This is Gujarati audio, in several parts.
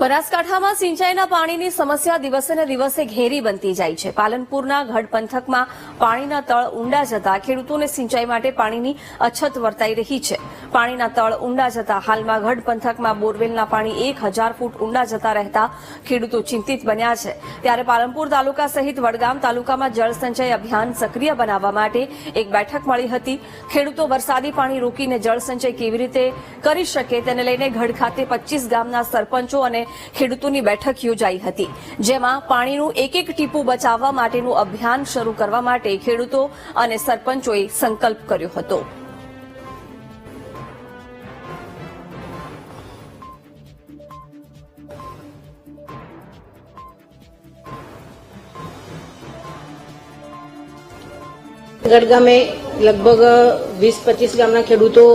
બનાસકાંઠામાં સિંચાઈના પાણીની સમસ્યા દિવસે ને દિવસે ઘેરી બનતી જાય છે। પાલનપુરના ગઢ પંથકમાં પાણીના તળ ઊંડા જતા ખેડૂતોને સિંચાઈ માટે પાણીની અછત વર્તાઈ રહી છે। પાણીના તળ ઊંડા જતા હાલમાં ગઢ પંથકમાં બોરવેલના પાણી 1000 ફૂટ ઊંડા જતા રહેતા ખેડૂતો ચિંતિત બન્યા છે। ત્યારે પાલનપુર તાલુકા સહિત વડગામ તાલુકામાં જળ સંચય અભિયાન સક્રિય બનાવવા માટે એક બેઠક મળી હતી। ખેડૂતો વરસાદી પાણી રોકીને જળ સંચય કેવી રીતે કરી શકે તેને લઈને ગઢ ખાતે 25 ગામના સરપંચો અને ખેડૂતોની બેઠક યોજાઈ હતી, જેમાં પાણીનું એક એક ટીપું બચાવવા માટેનું અભિયાન શરૂ કરવા માટે ખેડૂતો અને સરપંચોએ સંકલ્પ કર્યો હતો। ગઢ ગામે લગભગ 20-25 ગામના ખેડૂતો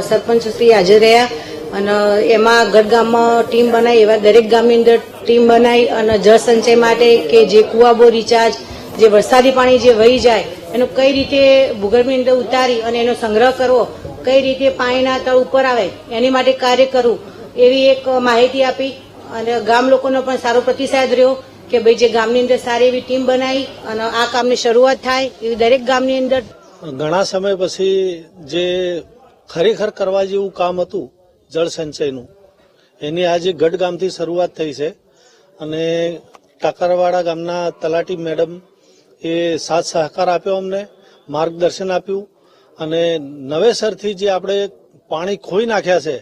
સરપંચ શ્રી હાજર રહ્યા અને એમાં ગઢ ગામમાં ટીમ બનાવી, એવા દરેક ગામની અંદર ટીમ બનાવી અને જળ સંચય માટે કે જે કુવાબો રિચાર્જ, જે વરસાદી પાણી જે વહી જાય એનો કઈ રીતે ભૂગર્ભની અંદર ઉતારી અને એનો સંગ્રહ કરવો, કઈ રીતે પાણીના તળ ઉપર આવે એની માટે કાર્ય કરવું, એવી એક માહિતી આપી અને ગામ લોકોનો પણ સારો પ્રતિસાદ રહ્યો કે ભાઈ જે ગામની અંદર સારી એવી ટીમ બનાવી અને આ કામની શરૂઆત થાય એવી દરેક ગામની અંદર ઘણા સમય પછી જે ખરેખર કરવા જેવું કામ હતું જળ સંચયનું, એની આજે ગઢ ગામથી શરૂઆત થઈ છે અને ટાકરવાડા ગામના તલાટી મેડમ એ સાથ સહકાર આપ્યો, અમને માર્ગદર્શન આપ્યું અને નવેસરથી જે આપણે પાણી ખોઈ નાખ્યા છે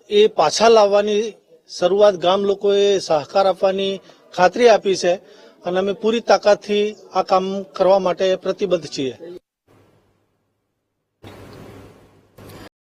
એ પાછા લાવવાની શરૂઆત ગામ લોકોએ સહકાર આપવાની ખાતરી આપી છે અને અમે પૂરી તાકાતથી આ કામ કરવા માટે પ્રતિબદ્ધ છીએ।